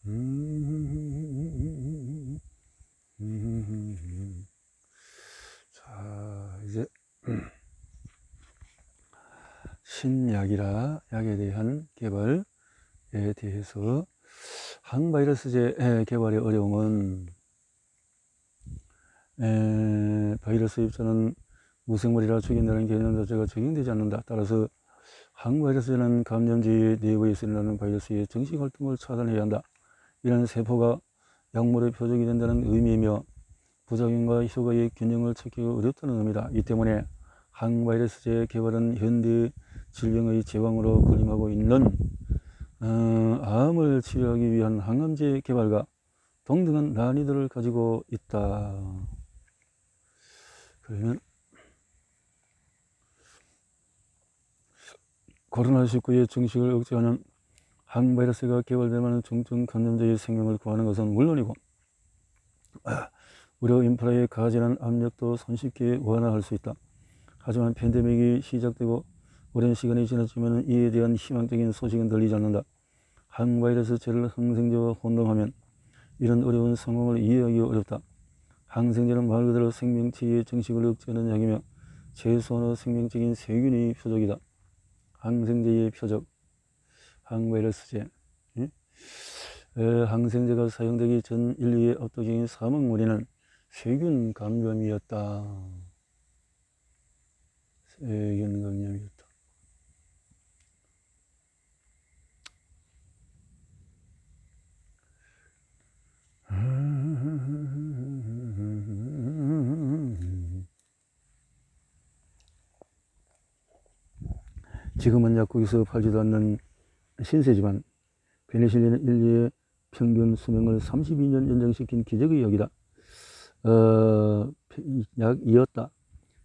자, 이제 신약이라 약에 대한 개발에 대해서 항바이러스제 개발의 어려움은 바이러스 입자는 무생물이라 죽인다는 개념 자체가 적용되지 않는다. 따라서 항바이러스제는 감염체의 내부에 일어나는 바이러스의 정식 활동을 차단해야 한다. 이런 세포가 약물의 표적이 된다는 의미이며 부작용과 효과의 균형을 찾기가 어렵다는 의미다. 이 때문에 항바이러스제 개발은 현대 질병의 제왕으로 군림하고 있는 암을 치료하기 위한 항암제 개발과 동등한 난이도를 가지고 있다. 그러면 코로나19의 증식을 억제하는 항바이러스가 개발되면 중증 감염자의 생명을 구하는 것은 물론이고 의료 인프라에 가해지는 압력도 손쉽게 완화할 수 있다. 하지만 팬데믹이 시작되고 오랜 시간이 지났지만 이에 대한 희망적인 소식은 들리지 않는다. 항바이러스제를 항생제와 혼동하면 이런 어려운 상황을 이해하기 어렵다. 항생제는 말 그대로 생명체의 증식을 억제하는 약이며 최소한의 생명적인 세균의 표적이다. 항생제의 표적, 항바이러스제. 항생제가 사용되기 전 인류의 압도적인 사망 원인은 세균 감염이었다. 세균 감염이었다. 지금은 약국에서 팔지도 않는 신세지만 페니실린은 인류의 평균 수명을 32년 연장시킨 기적의 약이다. 약이었다.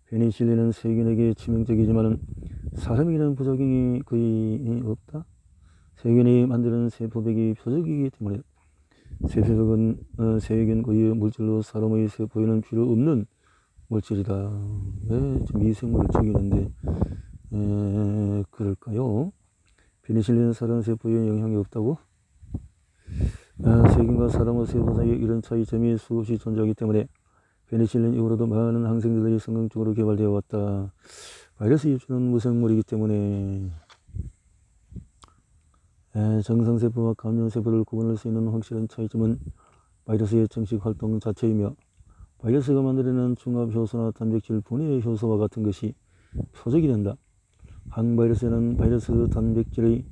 페니실린은 세균에게 치명적이지만 사람에게는 부작용이 거의 없다. 세균이 만드는 세포벽이 표적이기 때문에 세포벽은 세균 고유의 물질로 사람의 세포에는 필요 없는 물질이다. 왜 미생물을 죽이는데 그럴까요? 페니실린은 사람 세포에 영향이 없다고? 세균과 사람의 세포 사이에 이런 차이점이 수없이 존재하기 때문에 페니실린 이후로도 많은 항생제들이 성공적으로 개발되어 왔다. 바이러스 입자는 무생물이기 때문에 정상세포와 감염세포를 구분할 수 있는 확실한 차이점은 바이러스의 정식 활동 자체이며 바이러스가 만들어내는 중합효소나 단백질 분해 효소와 같은 것이 표적이 된다. 항바이러스는 바이러스 단백질의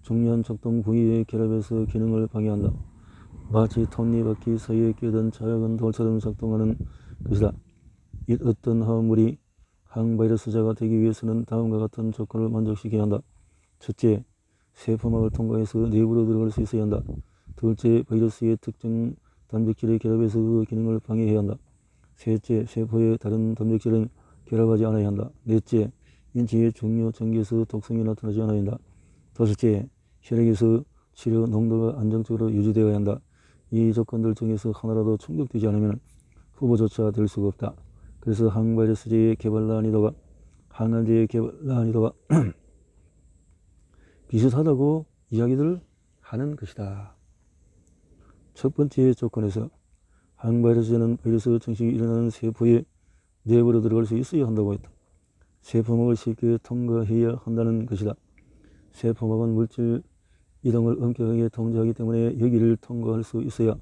중요한 작동 부위의 결합에서 기능을 방해한다. 마치 톱니바퀴 사이에 끼어든 작은 돌처럼 작동하는 것이다. 이 어떤 화합물이 항바이러스제가 되기 위해서는 다음과 같은 조건을 만족시켜야 한다. 첫째, 세포막을 통과해서 내부로 들어갈 수 있어야 한다. 둘째, 바이러스의 특정 단백질의 결합에서 그 기능을 방해해야 한다. 셋째, 세포의 다른 단백질은 결합하지 않아야 한다. 넷째, 인체의 중요 전기에서 독성이 나타나지 않아야 한다. 다섯째, 혈액에서 치료 농도가 안정적으로 유지되어야 한다. 이 조건들 중에서 하나라도 충족되지 않으면 후보조차 될 수가 없다. 그래서 항바이러스제의 개발 난이도가 항암제의 개발 난이도가 비슷하다고 이야기를 하는 것이다. 첫 번째 조건에서 항바이러스제는 바이러스 증식이 일어나는 세포의 내부로 들어갈 수 있어야 한다고 했다. 세포막을 쉽게 통과해야 한다는 것이다. 세포막은 물질 이동을 엄격하게 통제하기 때문에 여기를 통과할 수 있어야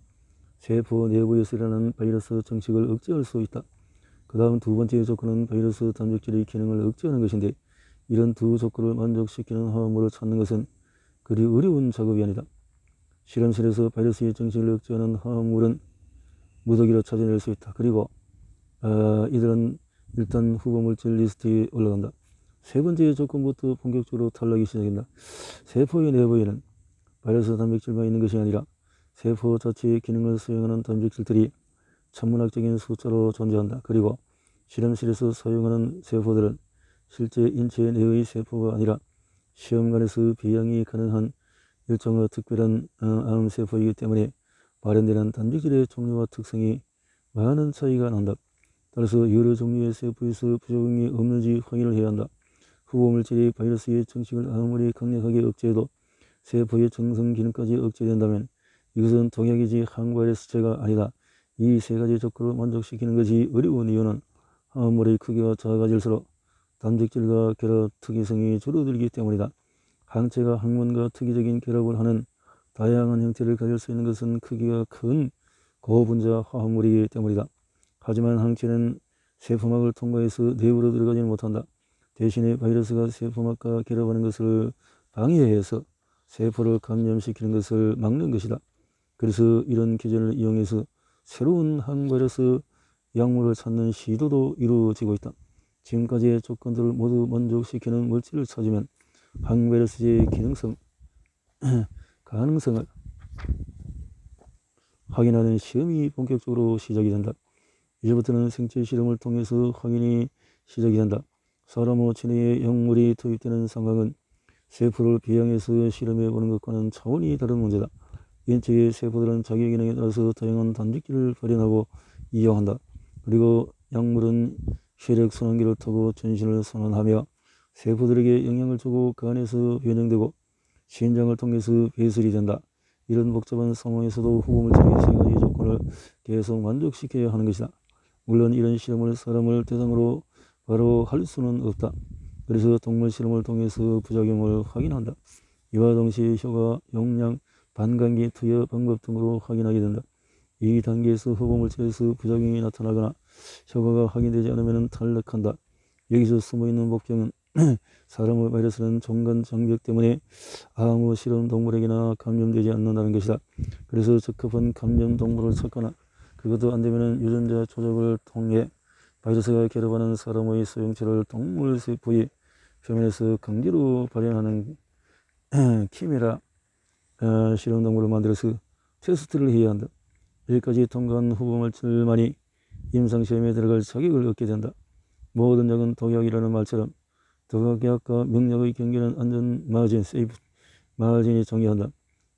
세포 내부에서 일어나는 바이러스 증식을 억제할 수 있다. 그 다음 두 번째 조건은 바이러스 단백질의 기능을 억제하는 것인데 이런 두 조건을 만족시키는 화합물을 찾는 것은 그리 어려운 작업이 아니다. 실험실에서 바이러스의 증식을 억제하는 화합물은 무더기로 찾아낼 수 있다. 그리고 이들은 일단 후보물질 리스트에 올라간다. 세 번째 조건부터 본격적으로 탈락이 시작된다. 세포의 내부에는 바이러스 단백질만 있는 것이 아니라 세포 자체의 기능을 수행하는 단백질들이 천문학적인 숫자로 존재한다. 그리고 실험실에서 사용하는 세포들은 실제 인체 내의 세포가 아니라 시험관에서 배양이 가능한 일종의 특별한 암세포이기 때문에 발현되는 단백질의 종류와 특성이 많은 차이가 난다. 따라서 여러 종류의 세포에서 부작용이 없는지 확인을 해야 한다. 후보물질이 바이러스의 증식을 아무리 강력하게 억제해도 세포의 정상 기능까지 억제된다면 이것은 독약이지 항바이러스제가 아니다. 이 세 가지 조건을 만족시키는 것이 어려운 이유는 화합물의 크기가 작아질수록 단백질과 결합 특이성이 줄어들기 때문이다. 항체가 항문과 특이적인 결합을 하는 다양한 형태를 가질 수 있는 것은 크기가 큰 고분자 화합물이기 때문이다. 하지만 항체는 세포막을 통과해서 내부로 들어가지는 못한다. 대신에 바이러스가 세포막과 결합하는 것을 방해해서 세포를 감염시키는 것을 막는 것이다. 그래서 이런 기전을 이용해서 새로운 항바이러스 약물을 찾는 시도도 이루어지고 있다. 지금까지의 조건들을 모두 만족시키는 물질을 찾으면 항바이러스제의 기능성, 가능성을 확인하는 시험이 본격적으로 시작이 된다. 이제부터는 생체 실험을 통해서 확인이 시작이 된다. 사람 후 체내에 약물이 투입되는 상황은 세포를 비양해서 실험해 보는 것과는 차원이 다른 문제다. 인체의 세포들은 자기 기능에 따라서 다양한 단백질을 발현하고 이용한다. 그리고 약물은 혈액순환기를 타고 전신을 순환하며 세포들에게 영향을 주고 그 안에서 변형되고 신장을 통해서 배설이 된다. 이런 복잡한 상황에서도 후보물질의 세 가지 조건을 계속 만족시켜야 하는 것이다. 물론 이런 실험을 사람을 대상으로 바로 할 수는 없다. 그래서 동물 실험을 통해서 부작용을 확인한다. 이와 동시에 효과, 용량, 반감기 투여 방법 등으로 확인하게 된다. 이 단계에서 후보물질에서 부작용이 나타나거나 효과가 확인되지 않으면 탈락한다. 여기서 숨어있는 목적은 사람의 바이러스는 종간 장벽 때문에 아무 실험 동물에게나 감염되지 않는다는 것이다. 그래서 적합한 감염 동물을 찾거나 그것도 안되면 유전자 조작을 통해 바이러스가 결합하는 사람의 소형체를 동물 세포의 표면에서 강제로 발현하는 키메라 실험 동물을 만들어서 테스트를 해야 한다. 여기까지 통과한 후보물질만이 임상시험에 들어갈 자격을 얻게 된다. 모든 약은 독약이라는 말처럼 독약과 명약의 경계는 안전 마진, 세이프 마진이 정의한다.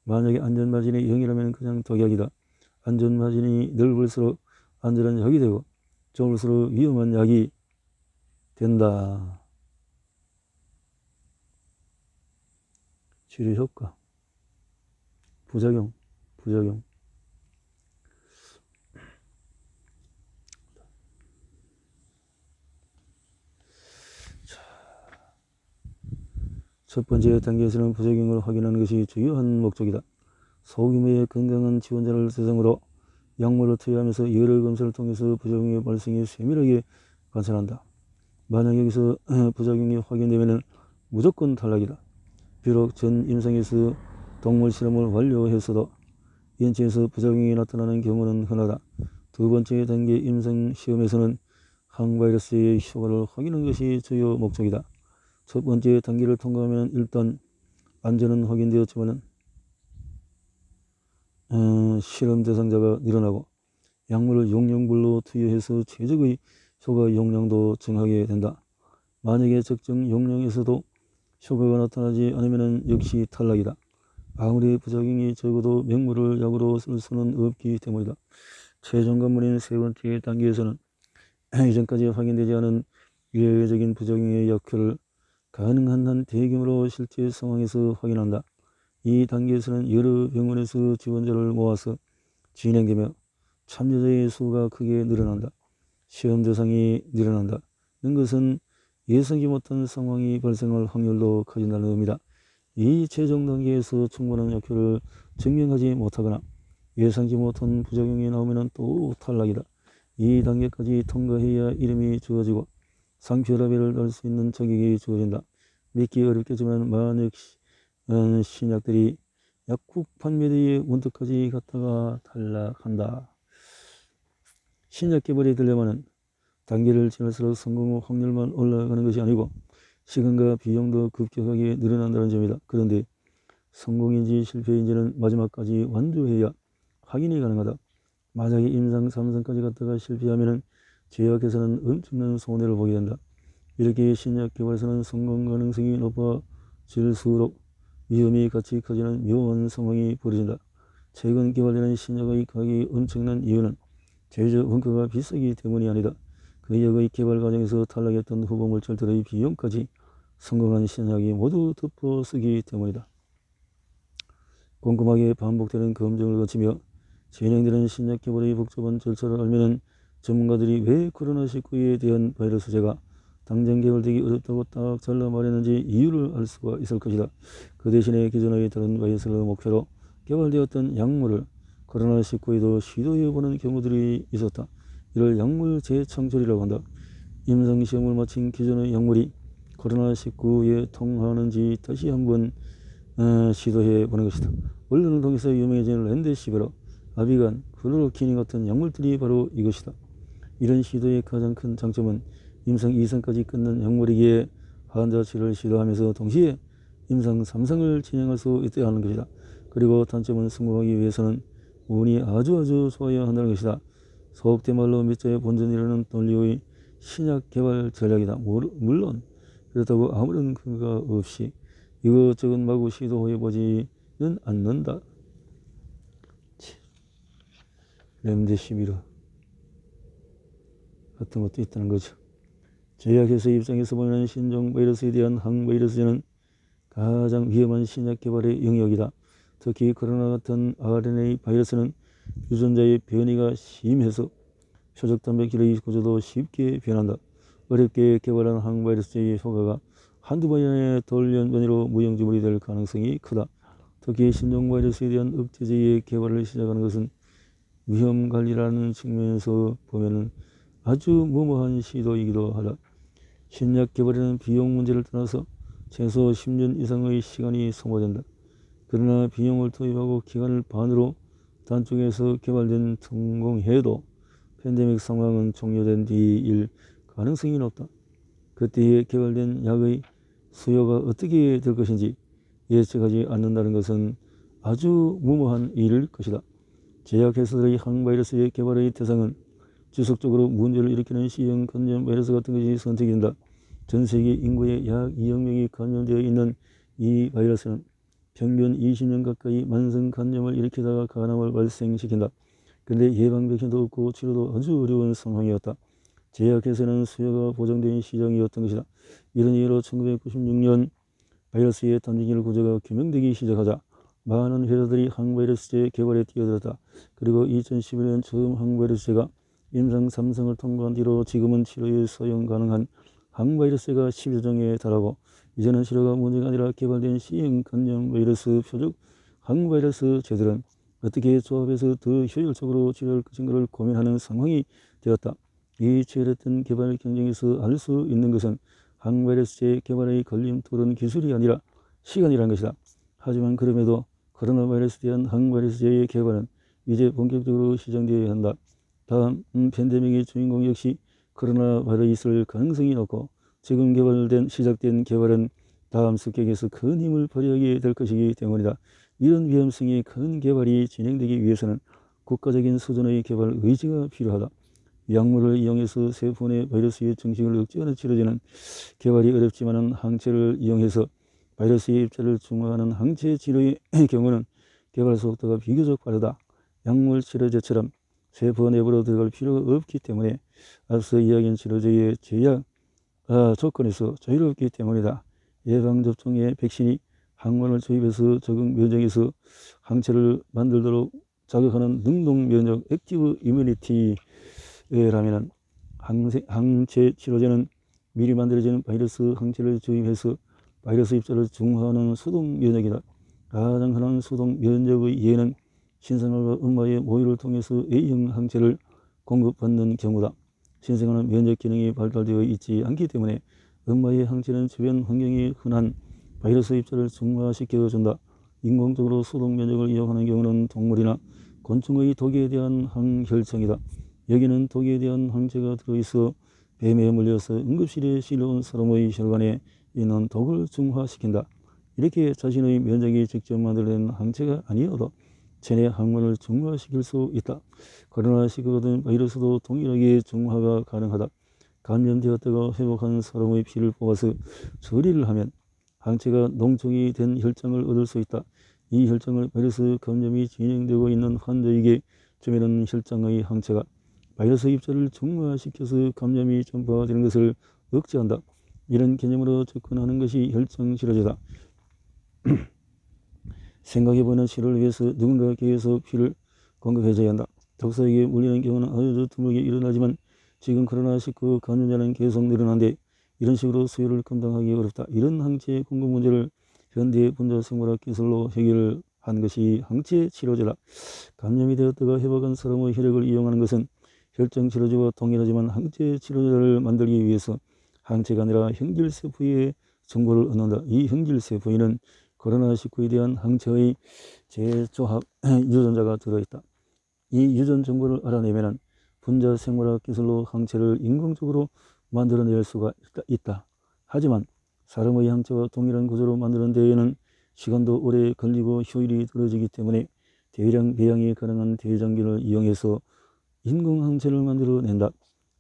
만약에 안전 마진이 0이라면 그냥 독약이다. 안전 마진이 넓을수록 안전한 약이 되고 좁을수록 위험한 약이 된다. 치료 효과, 부작용. 첫 번째 단계에서는 부작용을 확인하는 것이 주요한 목적이다. 소규모의 건강한 지원자를 대상으로 약물을 투여하면서 여러 검사를 통해서 부작용의 발생을 세밀하게 관찰한다. 만약 여기서 부작용이 확인되면 무조건 탈락이다. 비록 전 임상에서 동물 실험을 완료했어도 인체에서 부작용이 나타나는 경우는 흔하다. 두 번째 단계 임상 시험에서는 항바이러스의 효과를 확인하는 것이 주요 목적이다. 첫 번째 단계를 통과하면 일단 안전은 확인되었지만 실험 대상자가 늘어나고 약물을 용량별로 투여해서 최적의 효과 용량도 정하게 된다. 만약에 적정 용량에서도 효과가 나타나지 않으면 역시 탈락이다. 아무리 부작용이 적어도 맹물을 약으로 쓸 수는 없기 때문이다. 최종 관문인 세 번째 단계에서는 이전까지 확인되지 않은 예외적인 부작용의 역효를 가능한 한 대규모로 실제 상황에서 확인한다. 이 단계에서는 여러 병원에서 지원자를 모아서 진행되며 참여자의 수가 크게 늘어난다. 시험 대상이 늘어난다는 것은 예상치 못한 상황이 발생할 확률도 커진다는 의미다. 이 최종 단계에서 충분한 역효를 증명하지 못하거나 예상치 못한 부작용이 나오면 또 탈락이다. 이 단계까지 통과해야 이름이 주어지고 상표라벨을 달 수 있는 자격이 주어진다. 믿기 어렵겠지만 만약 신약들이 약국 판매대에 문턱까지 갔다가 탈락한다. 신약 개발이 되려면 단계를 지날수록 성공 확률만 올라가는 것이 아니고 시간과 비용도 급격하게 늘어난다는 점이다. 그런데 성공인지 실패인지는 마지막까지 완주해야 확인이 가능하다. 만약에 임상 3선까지 갔다가 실패하면 제약회사는 엄청난 손해를 보게 된다. 이렇게 신약 개발에서는 성공 가능성이 높아질수록 위험이 같이 커지는 묘한 상황이 벌어진다. 최근 개발되는 신약의 가격이 엄청난 이유는 제조 원가가 비싸기 때문이 아니다. 그 약의 개발 과정에서 탈락했던 후보 물질들의 비용까지 성공한 신약이 모두 덮어쓰기 때문이다. 꼼꼼하게 반복되는 검증을 거치며 진행되는 신약 개발의 복잡한 절차를 알면은 전문가들이 왜 코로나19에 대한 바이러스제가 당장 개발되기 어렵다고 딱 잘라 말했는지 이유를 알 수가 있을 것이다. 그 대신에 기존의 다른 바이러스를 목표로 개발되었던 약물을 코로나19에도 시도해보는 경우들이 있었다. 이를 약물 재창조리라고 한다. 임상시험을 마친 기존의 약물이 코로나19에 통하는지 다시 한번 시도해보는 것이다. 언론을 통해서 유명해진 렌데시비르, 아비간, 클로로키닌 같은 약물들이 바로 이것이다. 이런 시도의 가장 큰 장점은 임상 2상까지 끝난 약물이기에 환자 치료를 시도하면서 동시에 임상 3상을 진행할 수 있다는 하는 것이다. 그리고 단점은 성공하기 위해서는 운이 아주 좋아야 한다는 것이다. 속된 말로 밑자의 본전이라는 논리의 신약 개발 전략이다. 물론 그렇다고 아무런 근거가 없이 이것저것 마구 시도해보지는 않는다. 렘데시비르 같은 것도 있다는 거죠. 제약회사 입장에서 보면 신종 바이러스에 대한 항바이러스제는 가장 위험한 신약 개발의 영역이다. 특히 코로나 같은 RNA 바이러스는 유전자의 변이가 심해서 표적 단백질의 구조도 쉽게 변한다. 어렵게 개발한 항바이러스제의 효과가 한두 번의 돌연 변이로 무용지물이 될 가능성이 크다. 특히 신종 바이러스에 대한 억제제의 개발을 시작하는 것은 위험관리라는 측면에서 보면 아주 무모한 시도이기도 하다. 신약 개발에는 비용 문제를 떠나서 최소 10년 이상의 시간이 소모된다. 그러나 비용을 투입하고 기간을 반으로 단축해서 개발된 성공해도 팬데믹 상황은 종료된 뒤일 가능성이 높다. 그때에 개발된 약의 수요가 어떻게 될 것인지 예측하지 않는다는 것은 아주 무모한 일일 것이다. 제약회사들의 항바이러스의 개발의 대상은 지속적으로 문제를 일으키는 C형 간염 바이러스 같은 것이 선택된다. 전 세계 인구의 약 2억 명이 감염되어 있는 이 바이러스는 평균 20년 가까이 만성 간염을 일으키다가 간암을 발생시킨다. 그런데 예방 백신도 없고 치료도 아주 어려운 상황이었다. 제약회사는 수요가 보장된 시장이었던 것이다. 이런 이유로 1996년 바이러스의 단기일 구조가 규명되기 시작하자 많은 회사들이 항바이러스제 개발에 뛰어들었다. 그리고 2011년 처음 항바이러스제가 임상 3상을 통과한 뒤로 지금은 치료에 사용 가능한 항바이러스제가 10여 종에 달하고 이제는 치료가 문제가 아니라 개발된 C형 간염 바이러스 표적 항바이러스 제들은 어떻게 조합해서 더 효율적으로 치료할 것인가를 고민하는 상황이 되었다. 이 치열했던 개발 경쟁에서 알 수 있는 것은 항바이러스제 개발의 걸림돌은 기술이 아니라 시간이라는 것이다. 하지만 그럼에도 코로나 바이러스에 대한 항바이러스제의 개발은 이제 본격적으로 시작되어야 한다. 다음 팬데믹의 주인공 역시 코로나 바이러스일 가능성이 높고 지금 시작된 개발은 다음 습격에서 큰 힘을 발휘하게 될 것이기 때문이다. 이런 위험성의 큰 개발이 진행되기 위해서는 국가적인 수준의 개발 의지가 필요하다. 약물을 이용해서 세포 내 바이러스의 증식을 억제하는 치료제는 개발이 어렵지만 항체를 이용해서 바이러스의 입자를 중화하는 항체 치료의 경우는 개발 속도가 비교적 빠르다. 약물 치료제처럼 세포 내부로 들어갈 필요가 없기 때문에 앞서 이야기한 치료제의 제약 조건에서 자유롭기 때문이다. 예방접종의 백신이 항원을 주입해서 적응 면역에서 항체를 만들도록 자극하는 능동면역 액티브 이뮤니티라면 항체 치료제는 미리 만들어지는 바이러스 항체를 주입해서 바이러스 입자를 중화하는 수동 면역이다. 가장 흔한 수동 면역의 예는 신생아가 엄마의 모유를 통해서 A형 항체를 공급받는 경우다. 신생아는 면역 기능이 발달되어 있지 않기 때문에 엄마의 항체는 주변 환경에 흔한 바이러스 입자를 중화시켜준다. 인공적으로 수동 면역을 이용하는 경우는 동물이나 곤충의 독에 대한 항혈청이다. 여기는 독에 대한 항체가 들어있어 뱀에 물려서 응급실에 실려온 사람의 혈관에 있는 독을 중화시킨다. 이렇게 자신의 면역이 직접 만들어낸 항체가 아니어도 체내 항원을 중화시킬 수 있다. 코로나19 같은 바이러스도 동일하게 중화가 가능하다. 감염되었다가 회복한 사람의 피를 뽑아서 처리를 하면 항체가 농축이 된 혈장을 얻을 수 있다. 이 혈장을 바이러스 감염이 진행되고 있는 환자에게 주면은 혈장의 항체가 바이러스 입자를 중화시켜서 감염이 전파되는 것을 억제한다. 이런 개념으로 접근하는 것이 혈장 치료제다. 생각해보는 치료를 위해서 누군가 계속 피를 공급해줘야 한다. 독소에게 물리는 경우는 아주 드물게 일어나지만 지금 코로나19 감염자는 계속 늘어난데 이런 식으로 수요를 감당하기 어렵다. 이런 항체 공급 문제를 현대 분자생물학 기술로 해결한 것이 항체 치료제다. 감염이 되었다가 회복한 사람의 혈액을 이용하는 것은 혈증 치료제와 동일하지만 항체 치료제를 만들기 위해서 항체가 아니라 형질세포의 정보를 얻는다. 이 형질세포에는 코로나19에 대한 항체의 재조합 유전자가 들어있다. 이 유전 정보를 알아내면 분자생물학 기술로 항체를 인공적으로 만들어낼 수가 있다. 하지만 사람의 항체와 동일한 구조로 만드는 데에는 시간도 오래 걸리고 효율이 떨어지기 때문에 대량 배양이 가능한 대장균을 이용해서 인공항체를 만들어낸다.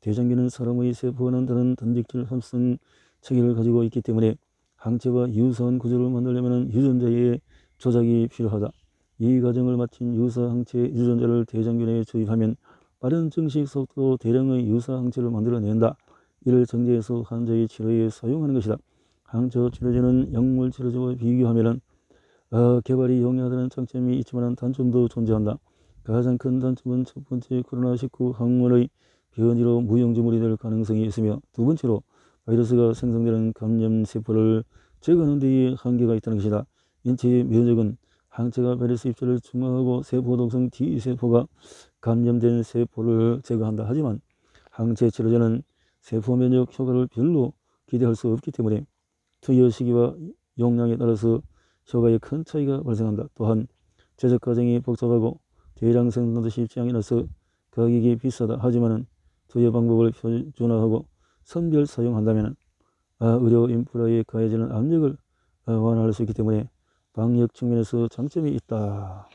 대장균은 사람의 세포와는 다른 단백질 합성 체계를 가지고 있기 때문에 항체와 유사한 구조를 만들려면 유전자의 조작이 필요하다. 이 과정을 마친 유사 항체 유전자를 대장균에 주입하면 빠른 증식 속도로 대량의 유사 항체를 만들어낸다. 이를 정제해서 환자의 치료에 사용하는 것이다. 항체 치료제는 약물 치료제와 비교하면 개발이 용이하다는 장점이 있지만 단점도 존재한다. 가장 큰 단점은 첫 번째 코로나19 항원의 변이로 무용지물이 될 가능성이 있으며 두 번째로 바이러스가 생성되는 감염세포를 제거하는 데에 한계가 있다는 것이다. 인체의 면역은 항체가 바이러스 입자를 중화하고 세포독성 T세포가 감염된 세포를 제거한다. 하지만 항체 치료제는 세포 면역 효과를 별로 기대할 수 없기 때문에 투여 시기와 용량에 따라서 효과에 큰 차이가 발생한다. 또한 제작 과정이 복잡하고 대량 생산도 쉽지 않아서 가격이 비싸다. 하지만 투여 방법을 표준화하고 선별 사용한다면 의료 인프라에 가해지는 압력을 완화할 수 있기 때문에 방역 측면에서 장점이 있다.